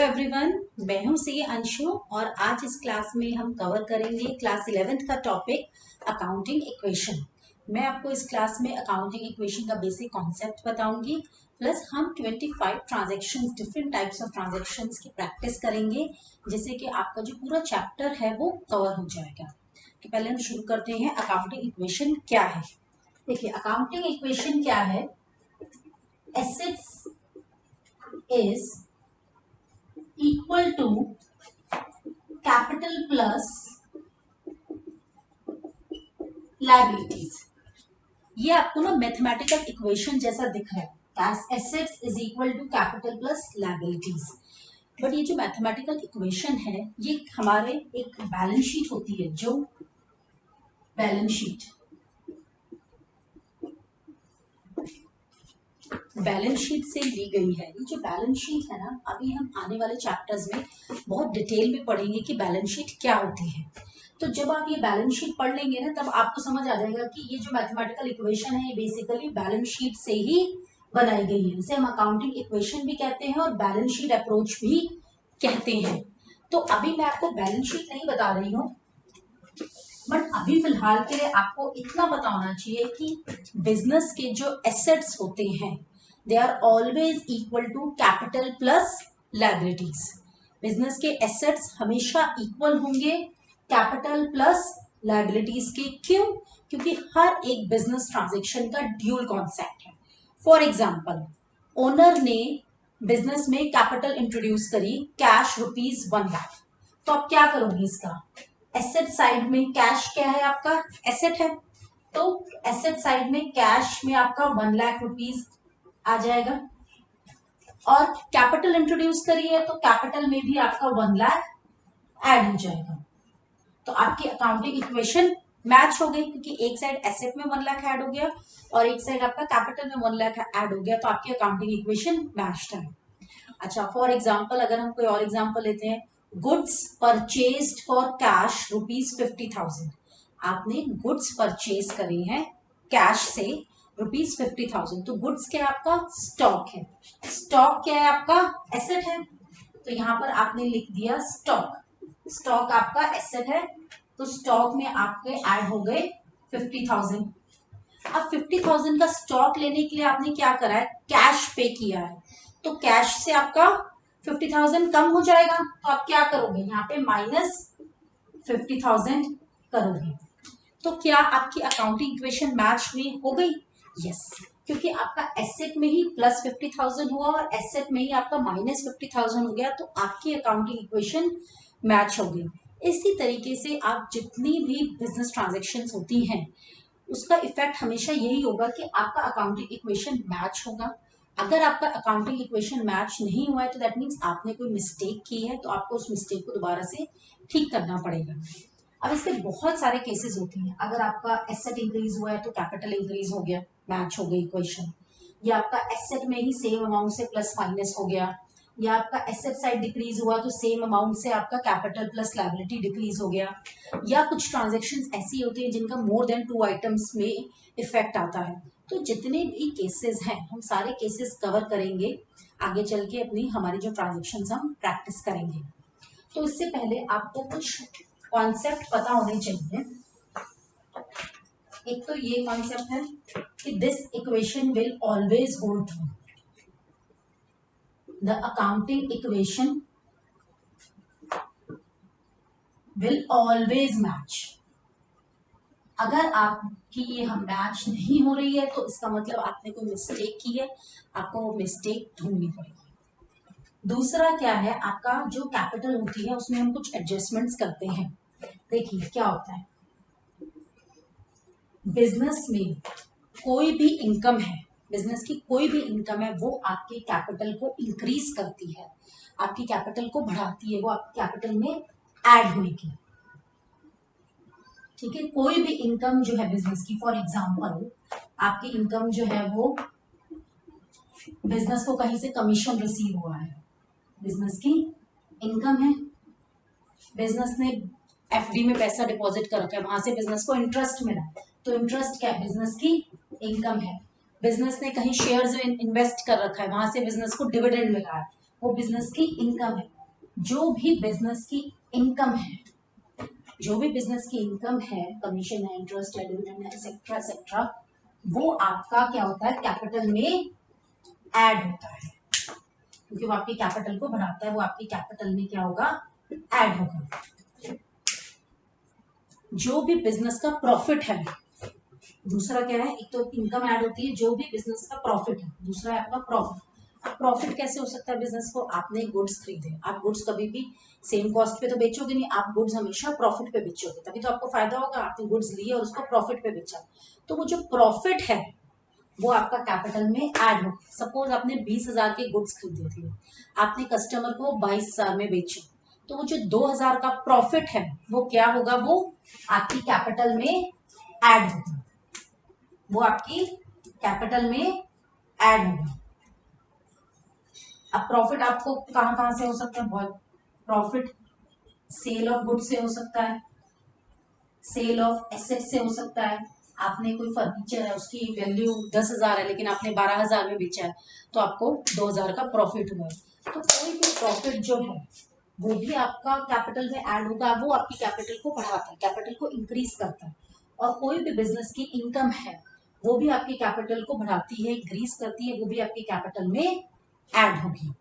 Everyone, मैं हूं सी अंशु और आज इस क्लास में हम कवर करेंगे क्लास 11th का टॉपिक अकाउंटिंग इक्वेशन। मैं आपको इस क्लास में अकाउंटिंग इक्वेशन का बेसिक कॉन्सेप्ट बताऊंगी, प्लस हम 25 transactions, different types of transactions की प्रैक्टिस करेंगे, जिससे कि आपका जो पूरा चैप्टर है वो कवर हो जाएगा। तो पहले हम शुरू करते हैं, अकाउंटिंग इक्वेशन क्या है। देखिए, अकाउंटिंग इक्वेशन क्या है। Assets is equal to capital plus liabilities। ये आपको ना मैथमेटिकल इक्वेशन जैसा दिख रहा है, assets is equal to capital plus liabilities. But ये जो मैथमेटिकल इक्वेशन है ये हमारे एक बैलेंस शीट होती है, जो बैलेंस शीट से ली गई है। ये जो बैलेंस शीट है ना, अभी हम आने वाले चैप्टर्स में बहुत डिटेल में पढ़ेंगे कि बैलेंस शीट क्या होती है। तो जब आप ये बैलेंस शीट पढ़ लेंगे ना, तब आपको समझ आ जाएगा कि ये जो मैथमेटिकल इक्वेशन है ये बेसिकली बैलेंस शीट से ही बनाई गई है। इसे हम अकाउंटिंग इक्वेशन भी कहते हैं और बैलेंस शीट अप्रोच भी कहते हैं। तो अभी मैं आपको बैलेंस शीट नहीं बता रही हूँ, बट अभी फिलहाल के लिए आपको इतना पता होना चाहिए कि बिजनेस के जो एसेट्स होते हैं they are always equal to capital plus liabilities। Business के एसेट्स हमेशा इक्वल होंगे कैपिटल प्लस लायबिलिटीज के। क्यों? क्योंकि हर एक बिजनेस ट्रांजेक्शन का ड्यूल कॉन्सेप्ट है। फॉर एग्जाम्पल, ओनर ने बिजनेस में कैपिटल इंट्रोड्यूस करी, कैश ₹1 लाख। तो आप क्या करोगे? इसका एसेट साइड में कैश क्या है? आपका एसेट है, तो एसेट साइड में कैश में आपका ₹1 लाख आ जाएगा। और कैपिटल इंट्रोड्यूस करी है तो कैपिटल में भी आपका 1 लाख ऐड हो जाएगा। तो आपकी अकाउंटिंग इक्वेशन मैच हो गई, क्योंकि एक साइड एसेट में 1 लाख ऐड हो गया और एक साइड आपका कैपिटल में 1 लाख ऐड हो गया, तो आपकी अकाउंटिंग इक्वेशन मैच्ड है। अच्छा, फॉर एग्जाम्पल अगर हम कोई और एग्जाम्पल लेते हैं, गुड्स परचेज्ड फॉर कैश ₹50,000। आपने गुड्स परचेज करे हैं कैश से ₹50,000। तो गुड्स क्या है? आपका स्टॉक है। स्टॉक क्या है? आपका एसेट है। तो यहाँ पर आपने लिख दिया स्टॉक। स्टॉक आपका एसेट है, तो स्टॉक में आपके ऐड हो गए 50,000। अब 50,000 का स्टॉक लेने के लिए आपने क्या करा है? कैश पे किया है, तो कैश से आपका 50,000 कम हो जाएगा। तो आप क्या करोगे? यहाँ पे -50,000 करोगे। तो क्या आपकी अकाउंटिंग इक्वेशन मैच हुई? हो गई? यस, क्योंकि आपका एसेट में ही +50,000 हुआ और एसेट में ही आपका -50,000 हो गया, तो आपकी अकाउंटिंग इक्वेशन मैच हो गई। इसी तरीके से आप जितनी भी बिजनेस ट्रांजेक्शन्स होती हैं उसका इफेक्ट हमेशा यही होगा कि आपका अकाउंटिंग इक्वेशन मैच होगा। अगर आपका अकाउंटिंग इक्वेशन मैच नहीं हुआ है तो दैट मीन्स आपने कोई मिस्टेक की है, तो आपको उस मिस्टेक को दोबारा से ठीक करना पड़ेगा। अब इसके बहुत सारे केसेस होते हैं। अगर आपका एसेट इंक्रीज हुआ है तो कैपिटल इंक्रीज हो गया, मैच हो गई इक्वेशन। या आपका एसेट में ही सेम अमाउंट से प्लस माइनस हो गया, या आपका एसेट साइड डिक्रीज हुआ तो सेम अमाउंट से आपका कैपिटल प्लस लायबिलिटी डिक्रीज हो गया। या कुछ ट्रांजेक्शन्स ऐसी होती हैं जिनका मोर देन 2 आइटम्स में इफेक्ट आता है। तो जितने भी केसेस हैं हम सारे केसेस कवर करेंगे आगे चल के, अपनी हमारी जो ट्रांजेक्शन्स हम प्रैक्टिस करेंगे। तो इससे पहले आपको कुछ कॉन्सेप्ट पता होने चाहिए। एक तो ये कॉन्सेप्ट है कि this equation will always hold true. The accounting equation will always match. अगर आपकी ये हम मैच नहीं हो रही है तो इसका मतलब आपने कोई मिस्टेक की है, आपको वो मिस्टेक ढूंढनी पड़ेगी। दूसरा क्या है, आपका जो कैपिटल होती है उसमें हम कुछ एडजस्टमेंट्स करते हैं। देखिए क्या होता है, बिजनेस में कोई भी इनकम है, बिजनेस की कोई भी इनकम है, वो आपके कैपिटल को इंक्रीज करती है, आपकी कैपिटल को बढ़ाती है, वो आपके कैपिटल में ऐड होगी। ठीक है, कोई भी इनकम जो है बिजनेस की, फॉर एग्जांपल आपकी इनकम जो है वो बिजनेस को कहीं से कमीशन रिसीव हुआ है, बिजनेस की इनकम है, बिजनेस ने एफडी में पैसा डिपॉजिट कर रखा है, वहां से बिजनेस को इंटरेस्ट मिला, तो इंटरेस्ट क्या है? बिजनेस की इनकम है। बिजनेस ने कहीं शेयर्स में इन्वेस्ट कर रखा है, वहां से बिजनेस को डिविडेंड मिला है, वो बिजनेस की इनकम है। जो भी बिजनेस की इनकम है, जो भी बिजनेस की इनकम है, कमीशन है, इंटरेस्ट है, डिविडेंड है, एक्सेट्रा एक्सेट्रा, वो आपका क्या होता है, कैपिटल में ऐड होता है, क्योंकि वो आपकी कैपिटल को बढ़ाता है, वो आपकी कैपिटल में क्या होगा, ऐड होगा। जो भी बिजनेस का प्रॉफिट है, दूसरा क्या है, एक तो इनकम ऐड होती है, जो भी बिजनेस का प्रॉफिट है, दूसरा है आपका प्रॉफिट। प्रॉफिट कैसे हो सकता है बिजनेस को, आपने गुड्स खरीदे, आप गुड्स कभी भी सेम कॉस्ट पे तो बेचोगे नहीं, आप गुड्स हमेशा प्रॉफिट पे बेचोगे, तभी तो आपको फायदा होगा। आपने गुड्स लिए और उसको प्रॉफिट पे बेचा, तो वो जो प्रॉफिट है वो आपका कैपिटल में ऐड हो। सपोज आपने 20,000 के गुड्स खरीदे थे, आपने कस्टमर को 22,000 में बेचे, तो वो जो 2,000 का प्रॉफिट है वो क्या होगा, वो आपकी कैपिटल में ऐड होगा, वो आपकी कैपिटल में ऐड होगा। अब प्रॉफिट आपको कहां कहां से हो सकता है, बहुत प्रॉफिट सेल ऑफ गुड्स से हो सकता है, सेल ऑफ एसेट से हो सकता है। आपने कोई फर्नीचर है, उसकी वैल्यू 10,000 है, लेकिन आपने 12,000 में बेचा है, तो आपको 2,000 का प्रॉफिट हुआ है। तो कोई भी प्रॉफिट जो है वो भी आपका कैपिटल में ऐड होगा, वो आपकी कैपिटल को बढ़ाता है, कैपिटल को इंक्रीज करता है। और कोई भी बिजनेस की इनकम है वो भी आपकी कैपिटल को बढ़ाती है, इंक्रीज करती है, वो भी आपकी कैपिटल में ऐड होगी।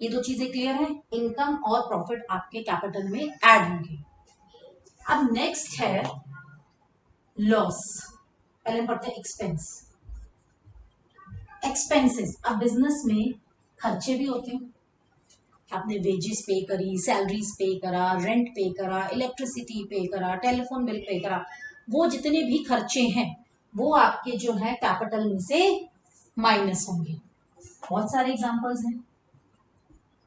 ये दो चीजें क्लियर है, इनकम और प्रॉफिट आपके कैपिटल में ऐड होंगे। अब नेक्स्ट है लॉस। पहले पढ़ते हैं एक्सपेंस, एक्सपेंसेस। अब बिजनेस में खर्चे भी होते हैं, आपने वेजेस पे करी, सैलरीज पे करा, रेंट पे करा, इलेक्ट्रिसिटी पे करा, टेलीफोन बिल पे करा, वो जितने भी खर्चे हैं वो आपके जो है कैपिटल में से माइनस होंगे। बहुत सारे एग्जांपल्स हैं,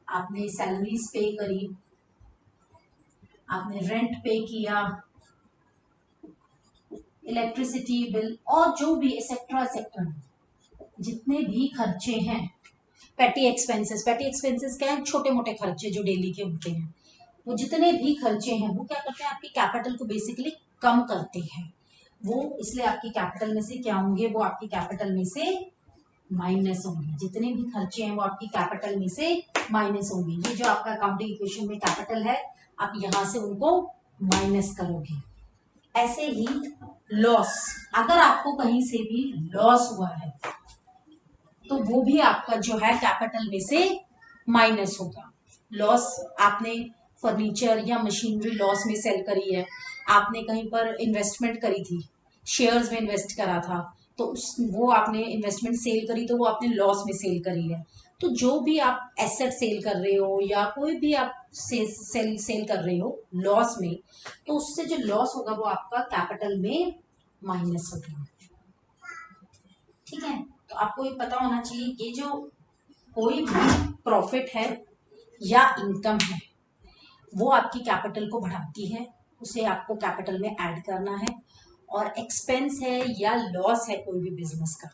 आपने सैलरीज पे करी, आपने रेंट पे किया, इलेक्ट्रिसिटी बिल, और जो भी एक्सेट्रा एक्सेट्रा, जितने भी खर्चे हैं। पेटी एक्सपेंसेस, पेटी एक्सपेंसेस क्या है, छोटे मोटे खर्चे जो डेली के होते हैं, वो जितने भी खर्चे हैं वो क्या करते हैं, आपकी कैपिटल को बेसिकली कम करते हैं, वो इसलिए आपकी कैपिटल में से क्या होंगे, वो आपकी कैपिटल में से माइनस होंगे। जितने भी खर्चे हैं वो आपकी कैपिटल में से माइनस होंगे। ये जो आपका अकाउंटिंग इक्वेशन में कैपिटल है, आप यहां से उनको माइनस करोगे। ऐसे ही लॉस, अगर आपको कहीं से भी लॉस हुआ है तो वो भी आपका जो है कैपिटल में से माइनस होगा। लॉस, आपने फर्नीचर या मशीनरी लॉस में सेल करी है, आपने कहीं पर इन्वेस्टमेंट करी थी, शेयर्स में इन्वेस्ट करा था, तो वो आपने इन्वेस्टमेंट सेल करी, तो वो आपने लॉस में सेल करी है। तो जो भी आप एसेट सेल कर रहे हो या कोई भी आप सेल कर रहे हो लॉस में, तो उससे जो लॉस होगा वो आपका कैपिटल में माइनस होगा। ठीक है, तो आपको ये पता होना चाहिए, ये जो कोई भी प्रॉफिट है या इनकम है वो आपकी कैपिटल को बढ़ाती है, उसे आपको कैपिटल में ऐड करना है। और एक्सपेंस है या लॉस है कोई भी बिजनेस का,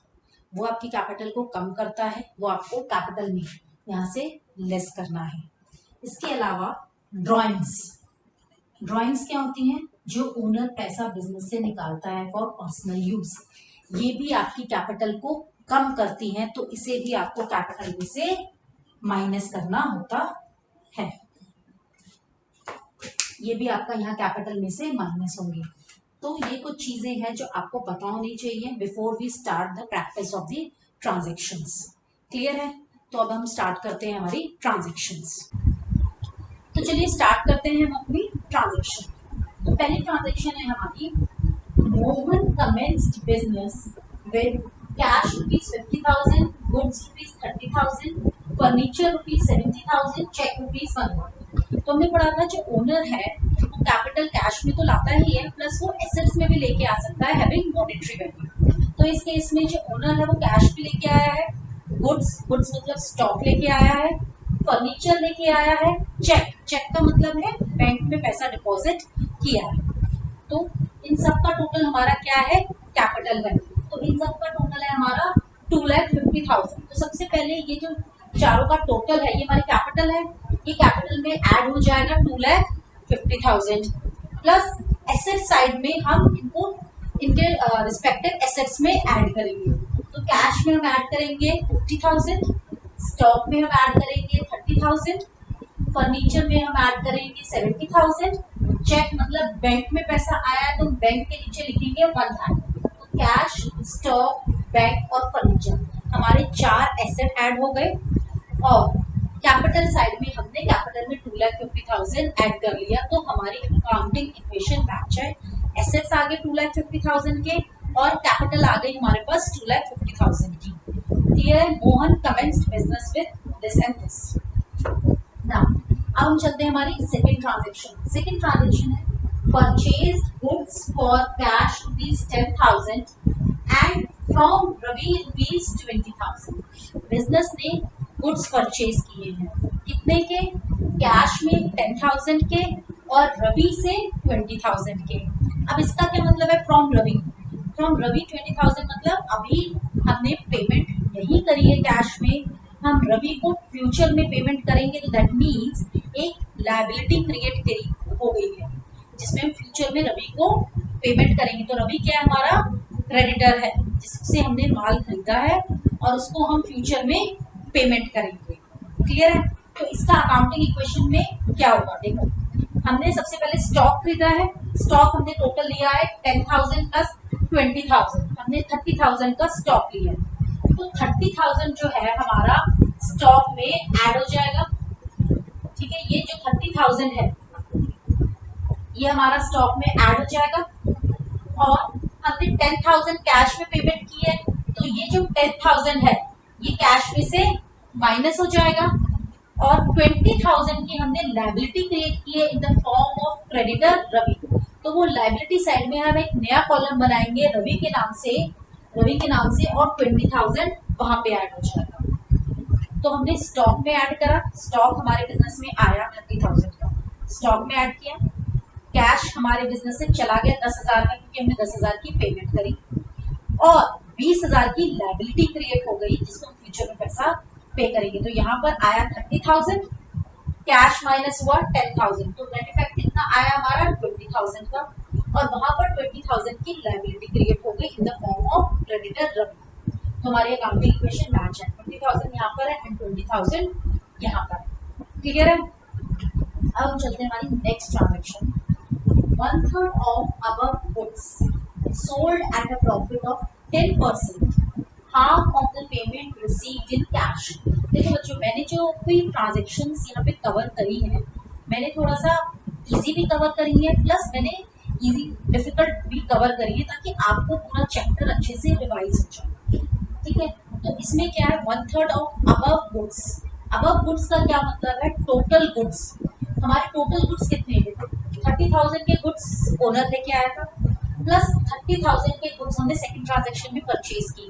वो आपकी कैपिटल को कम करता है, वो आपको कैपिटल में यहाँ से लेस करना है। इसके अलावा ड्रॉइंग्स, ड्रॉइंग्स क्या होती हैं, जो ओनर पैसा बिजनेस से निकालता है फॉर पर्सनल यूज, ये भी आपकी कैपिटल को कम करती हैं, तो इसे भी आपको कैपिटल में से माइनस करना होता है। ये भी आपका यहाँ कैपिटल में से माइनस होंगे। तो ये कुछ चीजें हैं जो आपको पता होनी चाहिए before we start the practice of the transactions. Clear है, तो अब हम स्टार्ट करते हैं हमारी ट्रांजेक्शंस। तो चलिए स्टार्ट करते हैं हम अपनी ट्रांजेक्शन। तो पहली ट्रांजेक्शन है हमारी, Mohan commenced business with cash ₹50,000, goods ₹30,000, furniture ₹70,000, cheque ₹1,000। तो हमने पढ़ा था जो ओनर है वो कैपिटल कैश में तो लाता ही है, प्लस वो एसेट्स में भी लेके आ सकता है हैविंग मॉनेटरी वैल्यू। तो इस केस में जो ओनर है वो कैश भी लेके आया है, गुड्स मतलब स्टॉक लेके आया है, फर्नीचर लेके आया है, चेक का मतलब है बैंक में पैसा डिपॉजिट किया है। तो इन सब का टोटल हमारा क्या है, कैपिटल है। तो इन सब का टोटल है हमारा 2,50,000। तो सबसे पहले ये जो चारों का टोटल है ये हमारी कैपिटल है, ये कैपिटल में ऐड हो जाएगा 2,50,000, प्लस एसेट साइड में हम इनको इनके रिस्पेक्टिव एसेट्स में ऐड करेंगे। तो कैश में हम ऐड करेंगे 50,000, स्टॉक में हम ऐड करेंगे 30,000, फर्नीचर में हम ऐड करेंगे 70,000। चेक मतलब बैंक में पैसा आया है तो बैंक के नीचे लिखेंगे 1,000। तो कैश, स्टॉक, बैंक और फर्नीचर हमारे 4 एसेट ऐड हो गए। और कैपिटल साइड में हमने कैपिटल में 2,50,000 ऐड कर लिया, तो हमारी अकाउंटिंग इक्वेशन मैच है। एसेट्स आ गए 2,50,000 के और कैपिटल आ गई हमारे पास 2,50,000 की। Clear? Mohan commenced business with this and this. Now अब हम चलते हैं हमारी सेकंड ट्रांजैक्शन। सेकंड ट्रांजैक्शन है purchase goods for cash ₹10,000 and from Ravi ₹20,000। Business ने गुड्स परचेज किए हैं, कितने के? कैश में 10,000 के और रवि से 20,000 के। अब इसका क्या मतलब है? फ्रॉम रवि 20,000 मतलब अभी हमने पेमेंट नहीं करी है कैश में, हम रवि को फ्यूचर में पेमेंट करेंगे, तो दैट मीन्स एक लायबिलिटी क्रिएट हो गई है जिसमें हम फ्यूचर में रवि को पेमेंट करेंगे। तो रवि क्या है? हमारा क्रेडिटर है जिससे हमने माल खरीदा है और उसको हम फ्यूचर में पेमेंट करेंगे। क्लियर है? तो इसका अकाउंटिंग इक्वेशन में क्या होगा? देखो, हमने सबसे पहले स्टॉक खरीदा है। स्टॉक हमने टोटल लिया है 10,000 प्लस 20,000, हमने 30,000 का स्टॉक लिया है। तो 30,000 जो है हमारा स्टॉक में ऐड हो जाएगा। ठीक है, ये जो 30,000 है ये हमारा स्टॉक में ऐड हो जाएगा। और हमने 10,000 कैश में पेमेंट की है, तो ये जो 10,000 है ये कैश में से माइनस हो जाएगा। और 20,000 की हमने लायबिलिटी क्रिएट की है in the form of creditor Ravi, तो वो लायबिलिटी साइड में हम एक नया कॉलम बनाएंगे रवि के नाम से और 20,000 वहां पे ऐड हो जाएगा। तो हमने स्टॉक में ऐड करा, स्टॉक हमारे बिजनेस में आया 30,000 का, स्टॉक में ऐड किया। कैश हमारे बिजनेस से चला गया 10,000 का क्योंकि हमने 10,000 की पेमेंट करी और 20,000 की लायबिलिटी क्रिएट हो गई जिसको हम फ्यूचर में पैसा पे करेंगे। तो यहाँ पर आया 30,000, कैश माइनस हुआ 10,000, तो नेट इफेक्ट कितना आया हमारा 20,000 का। और वहां पर 20,000 की लायबिलिटी क्रिएट हो गई in the form of creditor Ravi. तो हमारी अकाउंटिंग इक्वेशन मैच है, 20,000 यहाँ पर है एंड 20,000 यहाँ पर। क्लियर है? अब हम चलते हैं हमारी next transaction. 1/3 of above goods sold at a profit of 10%, half of the payment received in cash। देखो बच्चों, मैंने जो भी ट्रांजेक्शन्स यहाँ पे कवर करी है, मैंने थोड़ा सा इजी भी कवर करी है प्लस मैंने इजी डिफिकल्ट भी कवर करी है ताकि आपको पूरा चैप्टर अच्छे से रिवाइज हो जाए। ठीक है, तो इसमें क्या है? 1/3 of above goods. Above goods का क्या मतलब है? Total goods. हमारे टोटल गुड्स कितने हैं? 30,000 के गुड्स ओनर लेके आया था प्लस 30,000 के गुड्स हमने सेकंड ट्रांजैक्शन में परचेज की।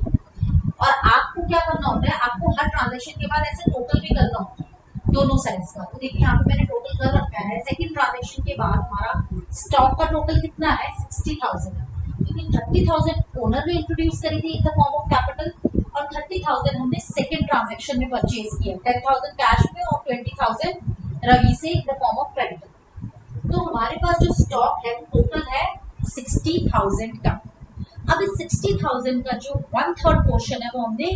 और आपको क्या करना होता है? आपको हर ट्रांजैक्शन के बाद ऐसे टोटल भी करना होता है दोनों साइड्स का। तो देखिए यहाँ पे मैंने टोटल कर रखा है। सेकंड ट्रांजैक्शन के बाद हमारा स्टॉक का टोटल कितना है? 60,000, क्योंकि 30,000 ओनर ने इंट्रोड्यूस करी थी इन द फॉर्म ऑफ कैपिटल और 30,000 हमने सेकंड ट्रांजैक्शन में परचेज किया, 10,000 कैश में और 20,000 रवि से इन द फॉर्म ऑफ क्रेडिट। तो हमारे पास जो स्टॉक है टोटल है 60,000 का। अब इस 60,000 का जो 1/3 पोर्शन है वो हमने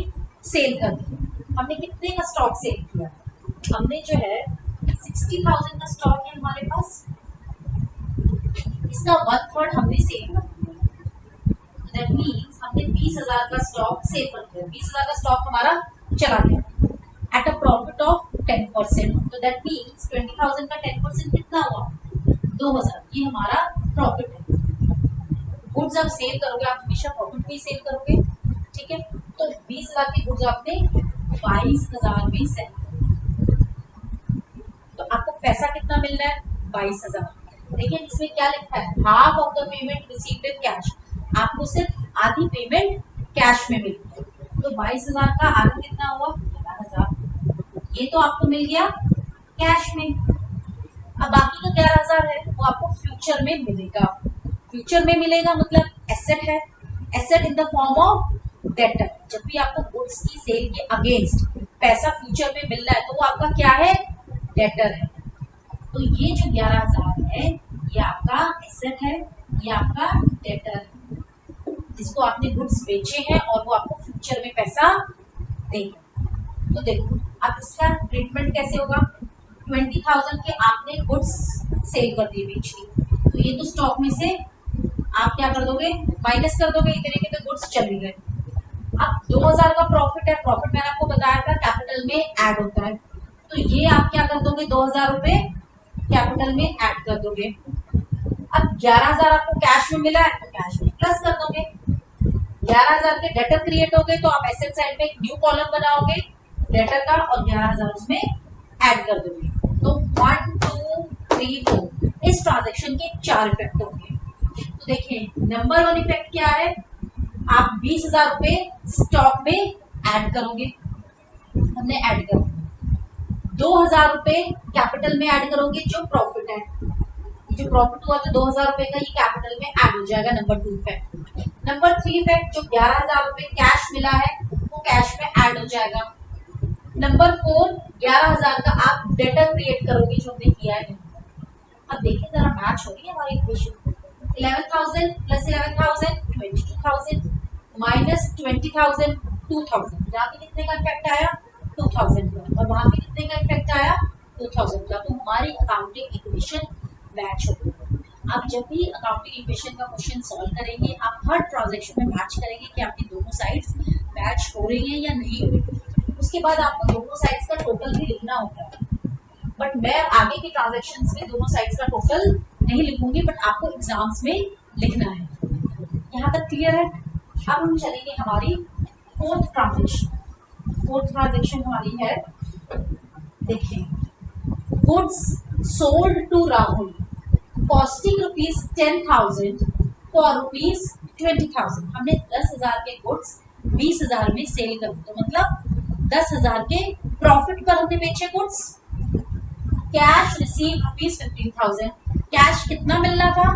सेल कर दिया। हमने कितने का स्टॉक सेल किया? हमने जो है 60,000 का स्टॉक है हमारे पास, इसका 1/3 हमने सेल कर दिया। दैट मीन्स हमने 20,000 का स्टॉक सेल कर दिया। 20,000 का स्टॉक हमारा चला गया एट अ प्रॉफिट ऑफ 10%। तो दैट मीन्स 20,000 का 10% कितना हुआ? 2,000। ये हमारा प्रॉफिट है। गुड्स आप सेल करोगे, आप हमेशा प्रॉफिट में सेल करोगे। ठीक है, तो 20,000 की गुड्स आपने 22,000 में सेल कर, तो आपको पैसा कितना मिल रहा है? 22,000। देखिए इसमें क्या लिखा है? Half of the payment received in cash. आपको सिर्फ आधी पेमेंट कैश में मिली है, तो 22,000 का आधा कितना हुआ? 11,000। ये तो आपको मिल गया कैश में। अब बाकी का 11,000 है वो आपको फ्यूचर में मिलेगा। फ्यूचर में मिलेगा मतलब एसेट है, asset in the form of debtor. जब भी आपको गुड्स की सेल के अगेंस्ट पैसा फ्यूचर में मिल रहा है तो वो आपका क्या है? डेटर है। तो ये जो 11,000 है ये आपका एसेट है, ये आपका डेटर है जिसको आपने गुड्स बेचे हैं और वो आपको फ्यूचर में पैसा देंगे। तो देखो अब इसका ट्रीटमेंट कैसे होगा? 20,000 के आपने गुड्स सेल कर दिए, बेच दी, तो ये तो स्टॉक में से आप क्या कर दोगे, माइनस कर दोगे, इतने के तो गुड्स चले गए। अब 2,000 का प्रॉफिट है, प्रॉफिट मैंने आपको बताया था कैपिटल में ऐड होता है, तो ये आप क्या कर दोगे, 2,000 रुपए कैपिटल में ऐड कर दोगे। अब 11,000 आपको कैश में मिला है तो कैश में प्लस कर दोगे। 11,000 के डेटर क्रिएट हो गए तो आप एसेट साइड में एक न्यू कॉलम बनाओगे डेटर का और 11,000 उसमें ऐड कर दोगे। तो 1 2 3 4 इस ट्रांजेक्शन के 4 इफेक्ट होंगे। तो देखिए नंबर 1 इफेक्ट क्या है, आप 20,000 रुपए स्टॉक में ऐड करोगे, हमने ऐड कर 2,000 रुपए कैपिटल में ऐड करोगे जो प्रॉफिट है, जो प्रॉफिट हुआ तो 2,000 रुपए का ये कैपिटल में ऐड हो जाएगा, नंबर 2 इफेक्ट। नंबर 3 इफेक्ट जो 11,000 रुपए कैश मिला है वो कैश में ऐड हो जाएगा। नंबर 4 11,000 का आप डेटर क्रिएट करोगे जो हमने किया है। अब देखिए जरा मैच हो रही है हमारी इक्वेशन, 11,000 प्लस 11,000 22,000 माइनस 20,000 2,000, यहाँ पे कितने का इफेक्ट आया 2,000 का, और वहां पे कितने का इफेक्ट आया 2,000 का। तो हमारी अकाउंटिंग इक्वेशन मैच हो गई। आप जब भी अकाउंटिंग इक्वेशन का क्वेश्चन सॉल्व करेंगे आप हर ट्रांजैक्शन में मैच करेंगे कि आपकी दोनों साइड्स मैच हो रही हैं या नहीं हो रही। उसके बाद आपको दोनों साइड्स का टोटल भी लिखना होता है, बट मैं आगे के ट्रांजैक्शंस में दोनों साइड्स का टोटल नहीं लिखूंगी, बट आपको एग्जाम्स में लिखना है। यहाँ तक क्लियर है। अब हम चलेंगे हमारी फोर्थ ट्रांजैक्शन। फोर्थ ट्रांजैक्शन हमारी है, देखिए goods sold to Rahul costing ₹10,000 for ₹20,000। हमने 10,000 के गुड्स 20,000 में सेल कर दिए, तो मतलब 10,000 के प्रॉफिट पर हमने बेचे गुड्स। कैश रिसीव ₹15,000, कैश कितना मिलना था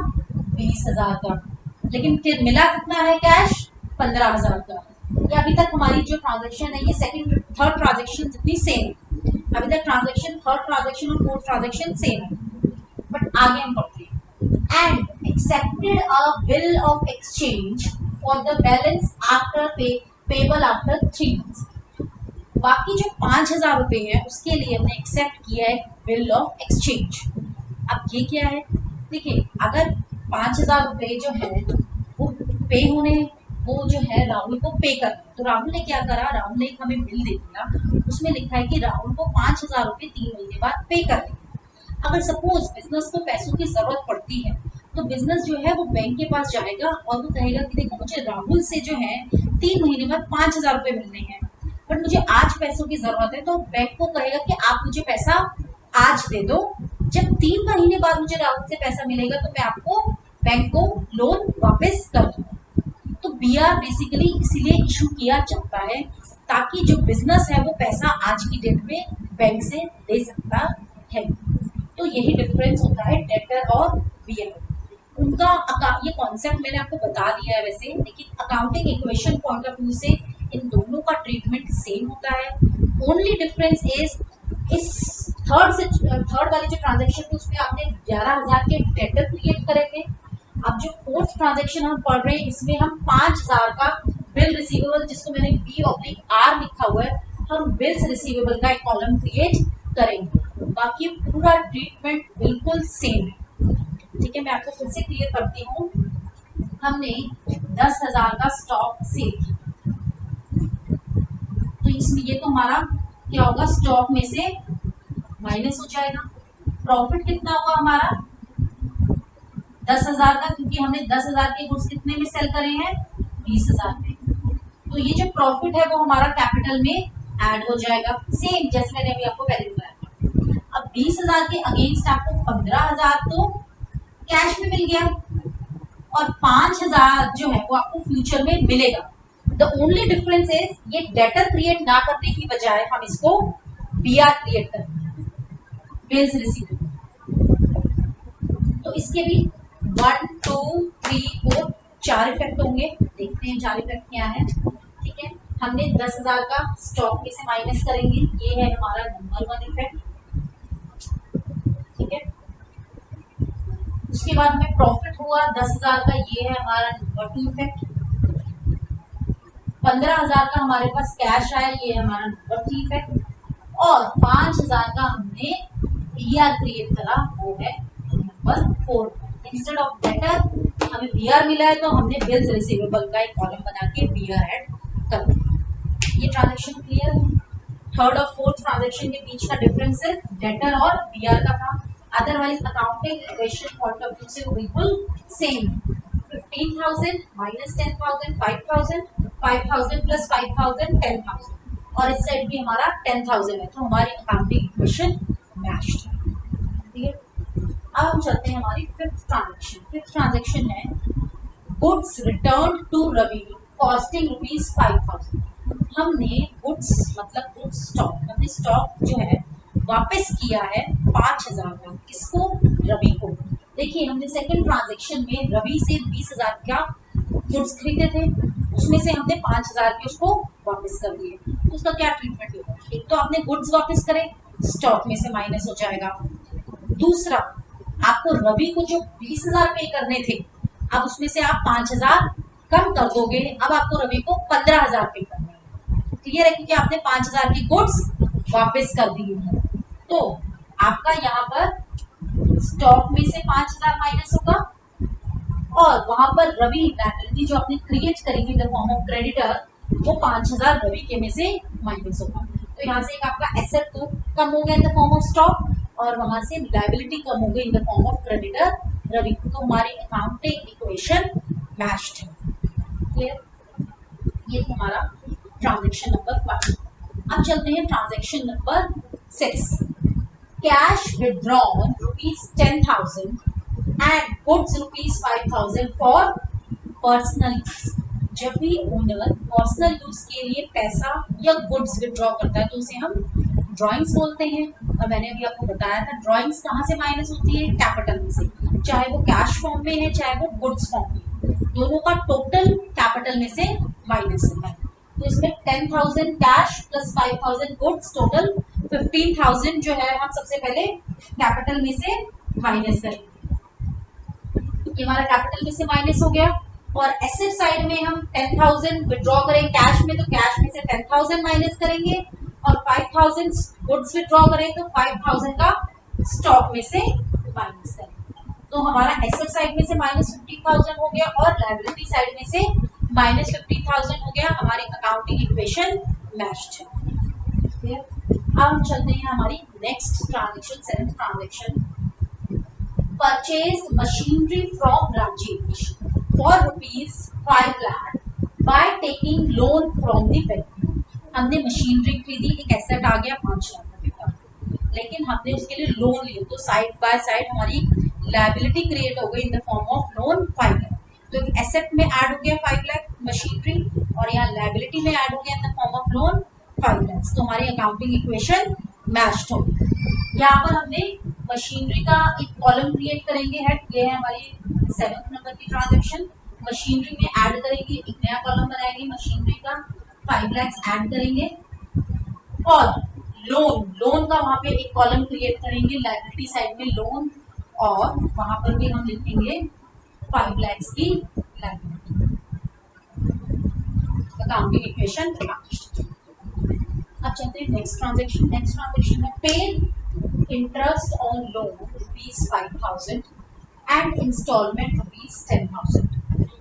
20,000 का, लेकिन फिर मिला कितना है कैश 15,000 का। ये अभी तक हमारी जो ट्रांजेक्शन है ये सेकंड थर्ड ट्रांजेक्शन जितनी सेम है, अभी तक ट्रांजेक्शन थर्ड ट्रांजेक्शन और फोर्थ ट्रांजेक्शन सेम है, बट आगे हम पढ़ते हैं। And accepted a bill of exchange for the balance after payable after 3 months। बाकी जो 5,000 रुपए है उसके लिए हमने एक्सेप्ट किया है बिल ऑफ एक्सचेंज। अब ये क्या है, देखिए अगर 5,000 रुपए जो है वो पे होने, वो जो है राहुल को पे कर, तो राहुल ने क्या करा, राहुल ने हमें बिल दे दिया, उसमें लिखा है कि राहुल को 5,000 रुपए 3 महीने बाद पे कर देंगे। अगर सपोज बिजनेस को पैसों की जरूरत पड़ती है तो बिजनेस जो है वो बैंक के पास जाएगा और वो कहेगा कि देखो मुझे राहुल से जो है 3 महीने बाद 5,000 रुपए मिलने हैं, बट मुझे आज पैसों की जरूरत है, तो बैंक को कहेगा कि आप मुझे पैसा आज दे दो, जब 3 महीने बाद मुझे राहुल से पैसा मिलेगा तो मैं आपको बैंक को लोन वापस कर दूंगा। तो बीआर बेसिकली इसीलिए इशू किया जाता है ताकि जो बिजनेस है वो पैसा आज की डेट में बैंक से दे सकता है। तो यही डिफरेंस होता है डेटर और बीआर। उनका ये कॉन्सेप्ट मैंने आपको बता दिया है वैसे, लेकिन accounting equation point of view से इन दोनों का ट्रीटमेंट सेम होता है। ओनली डिफरेंस इज इस थर्ड वाली जो ट्रांजैक्शन थी उसमें आपने 11,000 के डेटर क्रिएट करे थे। अब जो फोर्थ ट्रांजैक्शन हम पढ़ रहे हैं इसमें हम 5,000 का बिल रिसीवेबल, जिसको मैंने B/R लिखा हुआ है, हम बिल्स रिसीवेबल का एक कॉलम क्रिएट करेंगे। बाकी पूरा ट्रीटमेंट बिल्कुल सेम है। ठीक है, मैं आपको फिर से क्लियर करती हूँ। हमने 10,000 का स्टॉक सेल किया, तो इसमें ये तो हमारा क्या होगा, स्टॉक में से माइनस हो जाएगा। प्रॉफिट कितना हुआ हमारा 10,000 का, क्योंकि हमने 10,000 के गुड्स कितने में सेल करे हैं 20,000 में, तो ये जो प्रॉफिट है वो हमारा कैपिटल में ऐड हो जाएगा, सेम जैसे मैंने अभी आपको पहले बताया। अब 20,000 के अगेंस्ट आपको 15,000 तो कैश में मिल गया और 5,000 जो है वो आपको फ्यूचर में मिलेगा। द ओनली डिफरेंस इज ये डेटर क्रिएट ना करने की बजाय हम इसको बीआर क्रिएट करेंगे, बिल्स रिसीवेबल। तो इसके भी 1 2 3 4 4 इफेक्ट होंगे। देखते हैं 4 इफेक्ट क्या है। ठीक है, हमने 10,000 का स्टॉक में से माइनस करेंगे, ये है हमारा नंबर 1 इफेक्ट। ठीक है, उसके बाद में प्रॉफिट हुआ 10,000 का, ये है हमारा नंबर 2 इफेक्ट। 15,000 का हमारे पास कैश आया, ये है हमारा नंबर 3 इफेक्ट। और 5,000 का हमने बीआर क्रिएट करा वो है नंबर 4। इंस्टेड ऑफ डेटर हमें बीआर मिला है तो हमने बिल्स रिसीवेबल का एक कॉलम बना के बीआर ऐड कर दिया। ये ट्रांजैक्शन क्लियर है। थर्ड और फोर्थ ट्रांजैक्शन के बीच का डिफरेंस है डेटर और बीआर का था। Otherwise accounting equation point of view से बिल्कुल सेम है। 15,000 माइनस 10,000 5,000 5,000 प्लस 5,000 10,000 और इस साइड भी हमारा 10,000 है तो हमारी अकाउंटिंग इक्वेशन मैच्ड है। ठीक है, अब हम चलते हैं हमारी फिफ्थ ट्रांजैक्शन। फिफ्थ ट्रांजैक्शन है goods return to Ravi costing ₹5,000। हमने गुड्स मतलब गुड्स स्टॉक, हमने स्टॉक जो है वापस किया है 5,000 का। किसको? रवि को। देखिए हमने सेकंड ट्रांजैक्शन में रवि से 20,000 का गुड्स खरीदे थे, उसमें से हमने 5,000 के उसको वापस कर दिए। तो उसका क्या ट्रीटमेंट होगा? एक तो आपने गुड्स वापस करे, स्टॉक में से माइनस हो जाएगा। दूसरा, आपको रवि को जो 20,000 पे करने थे, अब उसमें से आप 5,000 कम कर दोगे, अब आपको रवि को 15,000 पे करने हैं। क्लियर है? क्योंकि आपने 5,000 की गुड्स वापस कर दिए हैं। तो आपका यहाँ पर स्टॉक में से 5,000 माइनस होगा और वहां पर रवि लायबिलिटी जो आपने क्रिएट करेंगे इन द फॉर्म ऑफ क्रेडिटर, वो 5,000 रवि के में से माइनस होगा। तो यहाँ से एक आपका एसेट तो कम हो गया in the form of stock और वहां से लायबिलिटी कम हो गई in the form of creditor Ravi. तो हमारी अकाउंटिंग इक्वेशन मैच्ड है। क्लियर? ये हमारा ट्रांजेक्शन नंबर 5। अब चलते हैं transaction number 6। Cash withdrawn ₹10,000 and goods ₹5,000 for personal use। जब भी ओनर पर्सनल यूज के लिए पैसा या गुड्स विड्रॉ करता है तो उसे हम ड्राइंग्स बोलते हैं। और मैंने अभी आपको बताया था ड्राइंग्स कहाँ से माइनस होती है? कैपिटल में से, चाहे वो कैश फॉर्म में है चाहे वो गुड्स फॉर्म में, दोनों का टोटल कैपिटल में से माइनस होता है। तो इसमें 10,000 कैश प्लस 5,000 गुड्स, टोटल 15,000 जो है हम सबसे पहले कैपिटल में से माइनस करेंगे। ये हमारा कैपिटल में से माइनस हो गया। और एसेट साइड में हम 10,000 विड्रॉ करें कैश में, तो कैश में से 10,000 माइनस करेंगे और 5,000 गुड्स विड्रॉ करें तो 5,000 का स्टॉक में से माइनस करेंगे। तो हमारा एसेट साइड में से माइनस 15,000 हो गया और लायबिलिटी साइड में से माइनस 15,000 हो गया। हमारी अकाउंटिंग इक्वेशन मैच्ड है। अब हम चलते हैं हमारी next transaction, seventh transaction. Purchase machinery from Rajesh for ₹5 lakh by taking loan from the bank। हमने मशीनरी खरीदी, एक एसेट आ गया 5 लाख रुपए का, लेकिन हमने उसके लिए लोन लिया तो साइड बाय साइड हमारी लायबिलिटी क्रिएट हो गई in the form of loan 5 lakh. तो एसेट में ऐड हो गया 5 लाख मशीनरी और यहाँ लायबिलिटी में ऐड हो गया in the form of loan 5 lakh. तो हमारी अकाउंटिंग इक्वेशन मैच्ड हो गई। यहाँ पर हमने मशीनरी का एक कॉलम क्रिएट करेंगे हेड, ये है हमारी 7th नंबर की ट्रांजैक्शन। मशीनरी में ऐड करेंगे, एक नया कॉलम बनाएंगे मशीनरी का, 5 लाख ऐड करेंगे और लोन का वहां पे एक कॉलम क्रिएट करेंगे लायबिलिटी साइड में लोन और वहां पर भी हम लिखेंगे 5 लाख की लायबिलिटी। Accounting equation matched. अब चलते हैं नेक्स्ट ट्रांजैक्शन। नेक्स्ट ट्रांजैक्शन है paid interest on loan ₹5,000 and installment ₹10,000।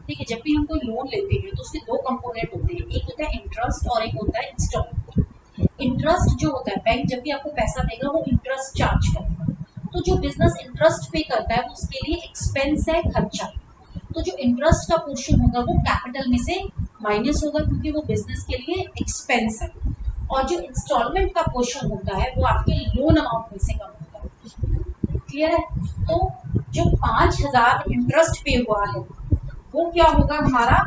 ठीक है, जब भी हम कोई लोन लेते हैं तो उसके दो कंपोनेंट होते हैं, एक होता है इंटरेस्ट और एक होता है इंस्टॉलमेंट। इंटरेस्ट जो होता है, बैंक जब भी आपको पैसा देगा वो इंटरेस्ट चार्ज करेगा। तो जो बिजनेस इंटरेस्ट पे करता है उसके लिए एक्सपेंस है, खर्चा। तो जो इंटरेस्ट का पोर्शन होगा वो कैपिटल में से माइनस होगा क्योंकि वो बिजनेस के लिए एक्सपेंस है। और जो इंस्टॉलमेंट का पोर्शन होता है वो आपके लोन अमाउंट में से कम होता है। क्लियर है? तो जो 5,000 इंटरेस्ट पे हुआ है वो क्या होगा हमारा,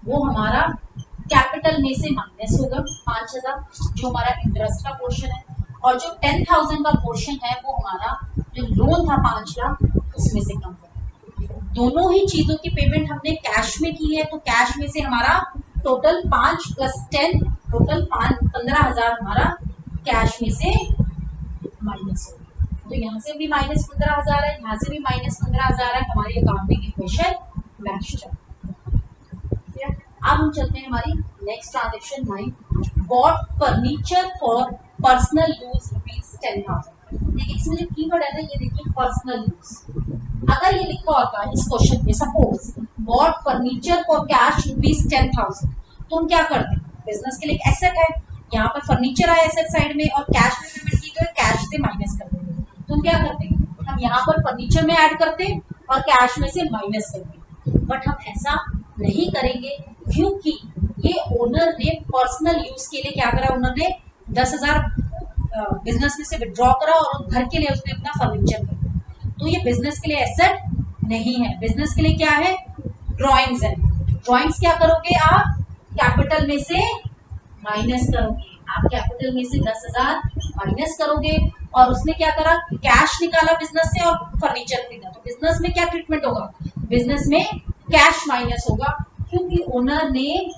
वो हमारा कैपिटल में से माइनस होगा 5,000 जो हमारा इंटरेस्ट का पोर्शन है। और जो 10,000 का पोर्शन है वो हमारा जो लोन था 5 लाख उसमें से कम होगा। दोनों ही चीजों की पेमेंट हमने कैश में की है तो कैश में से हमारा टोटल 5 + 10 टोटल 15,000 हमारा कैश में से माइनस होगा। तो यहाँ से भी माइनस 15,000 है, यहाँ से भी माइनस 15,000 है। हमारी अकाउंटिंग इक्वेशन मैच्ड है। अब हम चलते हैं हमारी next transaction 9। Bought furniture for personal use 10,000। देखिए इसमें जो कीवर्ड है ना, ये देखिए पर्सनल यूज। अगर ये लिखा होता है इस क्वेश्चन में suppose bought furniture for cash ₹10,000, तो हम क्या करते हैं, बिजनेस के लिए एक एसेट है, यहाँ पर फर्नीचर आया एसेट साइड में और कैश में पेमेंट की गई, कैश से माइनस कर देंगे। तो हम क्या करते हैं, हम यहाँ पर फर्नीचर में ऐड करते हैं और कैश में से माइनस करते हैं। बट हम ऐसा नहीं करेंगे क्योंकि ये ओनर ने पर्सनल यूज के लिए क्या करा, ओनर ने 10,000 बिजनेस में से विड्रॉ करा और घर के लिए उसने अपना फर्नीचर खरीदा। तो ये बिजनेस के लिए एसेट नहीं है। बिजनेस के लिए क्या है, ड्रॉइंग्स है। ड्रॉइंग्स क्या करोगे आप, कैपिटल में से माइनस करोगे। आप कैपिटल में से 10,000 माइनस करोगे और उसने क्या करा, कैश निकाला बिजनेस से और फर्नीचर खरीदा। तो बिजनेस में क्या ट्रीटमेंट होगा, बिजनेस में कैश माइनस होगा क्योंकि ओनर ने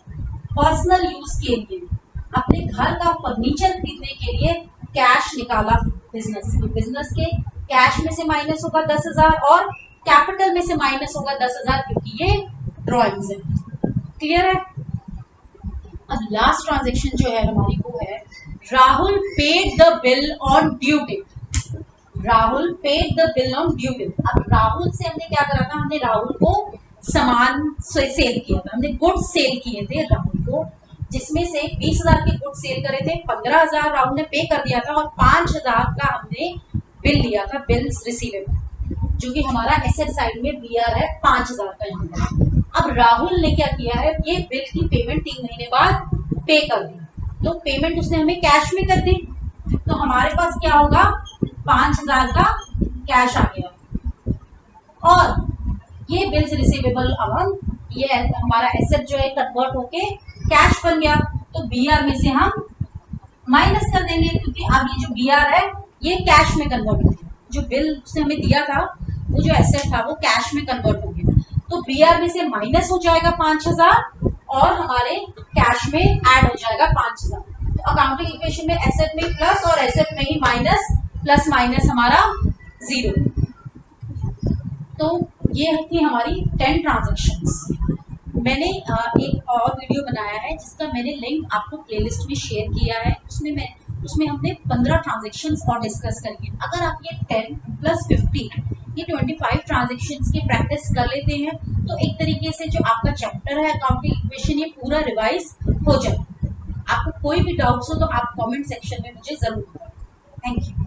पर्सनल यूज के लिए अपने घर का फर्नीचर खरीदने के लिए कैश निकाला बिजनेस से। बिजनेस के कैश में से माइनस होगा 10,000 और कैपिटल में से माइनस होगा 10,000 क्योंकि ये ड्रॉइंग्स है। क्लियर है। अब लास्ट ट्रांजेक्शन जो है हमारी वो है Rahul paid the bill on due date. Rahul paid the bill on due date. अब राहुल से हमने क्या करा था, हमने राहुल को सामान सेल किया था, हमने गुड्स सेल किए थे राहुल को, जिसमें से 20,000 के गुड्स सेल करे थे, 15,000 राहुल ने पे कर दिया था और 5,000 का हमने बिल लिया था, बिल्स रिसीवेबल, जो कि हमारा एसेट साइड में बीआर है 5,000 का यहाँ पर। अब राहुल ने क्या किया है, ये बिल की पेमेंट 3 महीने बाद पे कर दी, तो पेमेंट उसने हमें कैश में कर दी, तो हमारे पास क्या होगा, 5,000 का कैश आ गया और ये बिल्स रिसीवेबल अमाउंट, ये हमारा एसेट जो है कन्वर्ट होके कैश बन गया। तो बीआर में से हम माइनस कर देंगे क्योंकि अब ये जो बीआर है ये कैश में कन्वर्ट हो गया, जो बिल उसने हमें दिया था वो जो एसेट था वो कैश में कन्वर्ट हो गया। तो बीआर में से माइनस हो जाएगा 5,000 और हमारे कैश में ऐड हो जाएगा 5,000। तो अकाउंटिंग इक्वेशन में एसेट में प्लस और एसेट में ही माइनस, प्लस माइनस हमारा 0। तो ये थी हमारी 10 ट्रांजेक्शन्स। मैंने एक और वीडियो बनाया है जिसका मैंने लिंक आपको प्लेलिस्ट में शेयर किया है, उसमें हमने 15 ट्रांजेक्शन्स और डिस्कस करी है। अगर आप ये 10 + 50 ये 25 ट्रांजेक्शन्स की प्रैक्टिस कर लेते हैं तो एक तरीके से जो आपका चैप्टर है अकाउंटिंग इक्वेशन ये पूरा रिवाइज हो जाए। आपको कोई भी डाउट्स हो तो आप कमेंट सेक्शन में मुझे जरूर बताएं। Thank you.